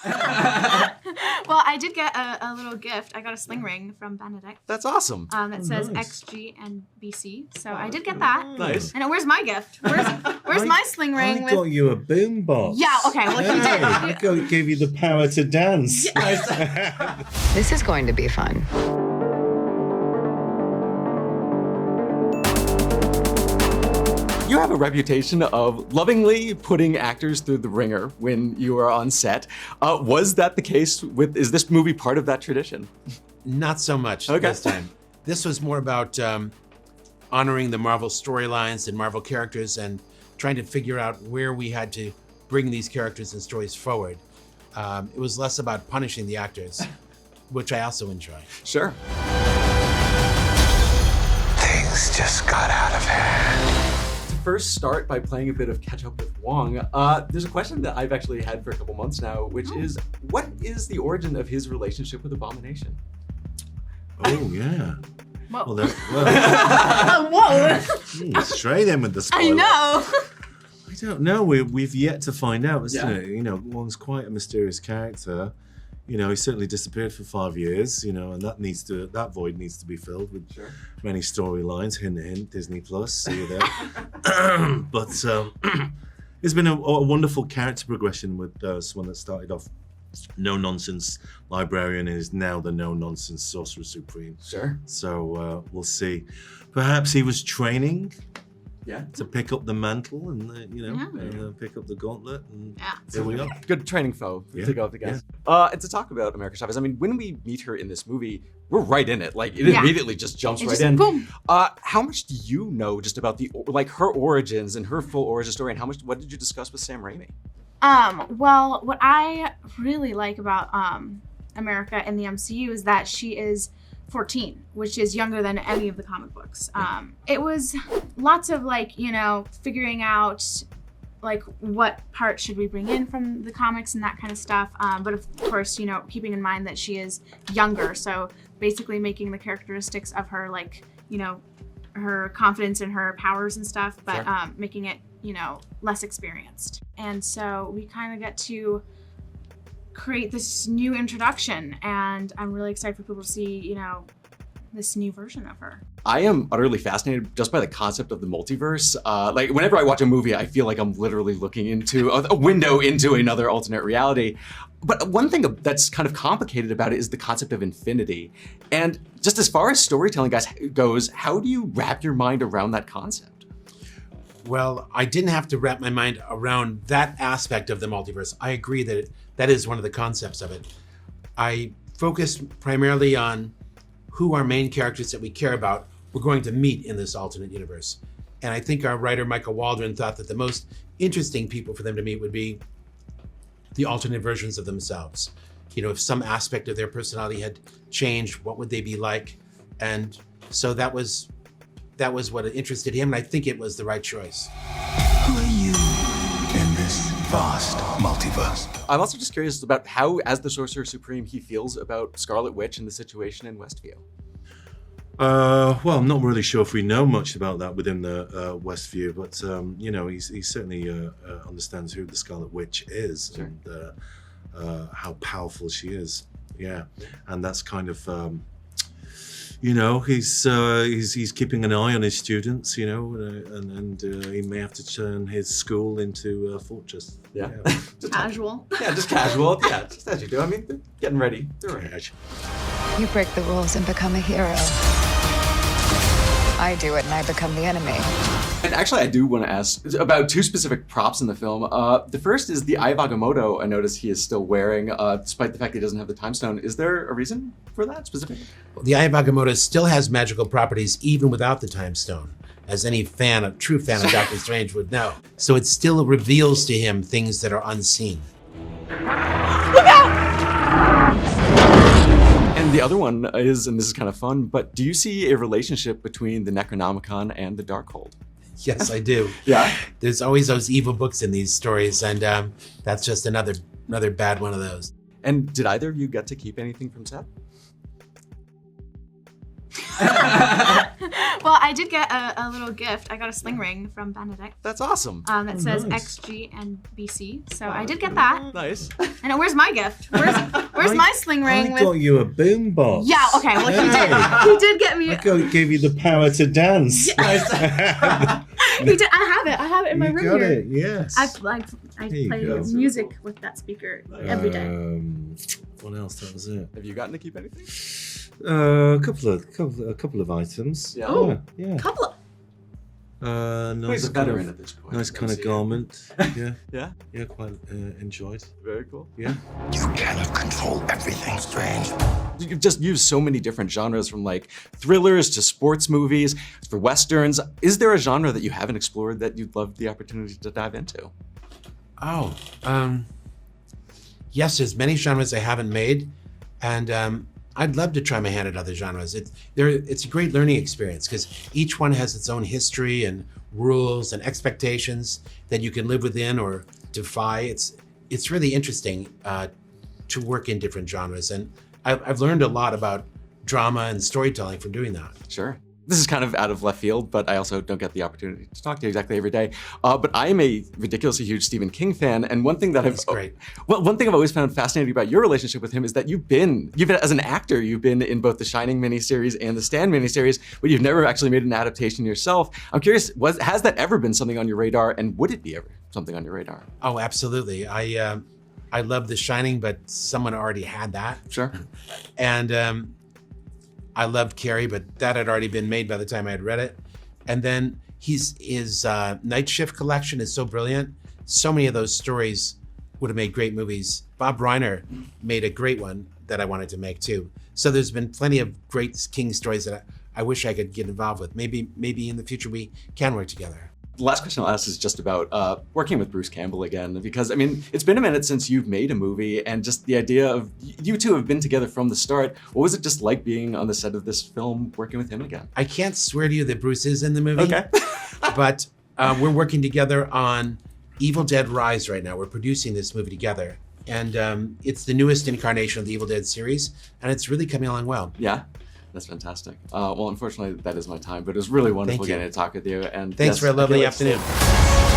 Well, I did get a little gift. I got a sling ring from Benedict. That's awesome. That says nice. XG and BC. So I did get that. Nice. And where's my gift? Where's my sling ring? I got you a boombox. Yeah, okay. Well, you did. I gave you the power to dance. This is going to be fun. You have a reputation of lovingly putting actors through the ringer when you are on set. Was that the case is this movie part of that tradition? Not so much this time. This was more about honoring the Marvel storylines and Marvel characters and trying to figure out where we had to bring these characters and stories forward. It was less about punishing the actors, which I also enjoy. Sure. Things just got out of hand. First start by playing a bit of catch up with Wong. There's a question that I've actually had for a couple months now, which is, what is the origin of his relationship with Abomination? Oh, yeah. Whoa. Well, Whoa. straight in with the spoiler. I know. I don't know. We've yet to find out, isn't Yeah. it? You know, Wong's quite a mysterious character. You know, he certainly disappeared for 5 years, you know, and that void needs to be filled with many storylines. Hint, hint, Disney Plus, see you there. But it's been a wonderful character progression with someone that started off no-nonsense librarian and is now the no-nonsense sorcerer supreme. Sure. So we'll see. Perhaps he was training Yeah. to pick up the mantle and, pick up the gauntlet. And here we are. Good training foe Yeah. to go up against. And to talk about America Chavez, I mean, when we meet her in this movie, we're right in it. Like, it immediately just jumps right in. Boom. How much do you know just about her origins and her full origin story, and what did you discuss with Sam Raimi? Well, what I really like about America in the MCU is that she is 14, which is younger than any of the comic books. It was lots of figuring out what part should we bring in from the comics and that kind of stuff. But of course, keeping in mind that she is younger. So basically making the characteristics of her, her confidence in her powers and stuff, but making it, less experienced. And so we kind of get to create this new introduction, and I'm really excited for people to see, this new version of her. I am utterly fascinated just by the concept of the multiverse. Whenever I watch a movie, I feel like I'm literally looking into a window into another alternate reality. But one thing that's kind of complicated about it is the concept of infinity. And just as far as storytelling goes, how do you wrap your mind around that concept? Well, I didn't have to wrap my mind around that aspect of the multiverse. I agree that that is one of the concepts of it. I focused primarily on who our main characters that we care about were going to meet in this alternate universe. And I think our writer, Michael Waldron, thought that the most interesting people for them to meet would be the alternate versions of themselves. If some aspect of their personality had changed, what would they be like? And so that was what interested him, and I think it was the right choice. Who are you in this vast multiverse? I'm also just curious about how, as the Sorcerer Supreme, he feels about Scarlet Witch and the situation in Westview. Well, I'm not really sure if we know much about that within the Westview, but he certainly understands who the Scarlet Witch is and how powerful she is. Yeah, and that's kind of he's keeping an eye on his students, and he may have to turn his school into a fortress. Yeah. Just casual. Yeah, just casual. Yeah, just as you do. I mean, they're getting ready. They're ready. You break the rules and become a hero. I do it and I become the enemy. And actually, I do want to ask about two specific props in the film. The first is the Eye of Agamotto. I notice he is still wearing, despite the fact that he doesn't have the time stone. Is there a reason for that specifically? The Eye of Agamotto still has magical properties even without the time stone, as any true fan of Doctor Strange would know. So it still reveals to him things that are unseen. Look out! And the other one is, and this is kind of fun, but do you see a relationship between the Necronomicon and the Darkhold? Yes, I do. Yeah? There's always those evil books in these stories, and that's just another bad one of those. And did either of you get to keep anything from set? Well, I did get a little gift. I got a sling ring from Benedict. That's awesome. That says nice. XG and BC. So I did get that. Nice. And where's my gift? Where's my sling ring? I got you a boombox. Yeah. Okay. Well, Hey. he did get me. Gave you the power to dance. He did. I have it in my You room got here. it, yes. I you play go. music with that speaker every day. What else? That was it. Have you gotten to keep anything? A couple of items. Yeah. Oh. Yeah. Couple of. Nice. He's a veteran at this point. Nice kind of MCU. garment. Yeah. Yeah. Yeah. Quite enjoyed. Very cool. Yeah. You cannot control everything, Strange. You've just used so many different genres, from like thrillers to sports movies, for westerns. Is there a genre that you haven't explored that you'd love the opportunity to dive into? Oh, yes, there's many genres I haven't made, and I'd love to try my hand at other genres. It's a great learning experience because each one has its own history and rules and expectations that you can live within or defy. It's really interesting to work in different genres, and I've learned a lot about drama and storytelling from doing that. Sure. This is kind of out of left field, but I also don't get the opportunity to talk to you exactly every day. But I am a ridiculously huge Stephen King fan, and one thing that That's great. one thing I've always found fascinating about your relationship with him is that you've been as an actor, you've been in both the Shining miniseries and the Stand miniseries, but you've never actually made an adaptation yourself. I'm curious, has that ever been something on your radar, and would it be ever something on your radar? Oh, absolutely. I love The Shining, but someone already had that. Sure. And I loved Carrie, but that had already been made by the time I had read it. And then his Night Shift collection is so brilliant. So many of those stories would have made great movies. Bob Reiner made a great one that I wanted to make too. So there's been plenty of great King stories that I wish I could get involved with. Maybe in the future we can work together. The last question I'll ask is just about working with Bruce Campbell again, because I mean, it's been a minute since you've made a movie, and just the idea of you two have been together from the start. What was it just like being on the set of this film, working with him again? I can't swear to you that Bruce is in the movie. Okay. But we're working together on Evil Dead Rise right now. We're producing this movie together. And it's the newest incarnation of the Evil Dead series, and it's really coming along well. Yeah. That's fantastic. Well, unfortunately, that is my time, but it was really wonderful Thank you. getting to talk with you. And Thanks yes, for a I feel lovely like- afternoon.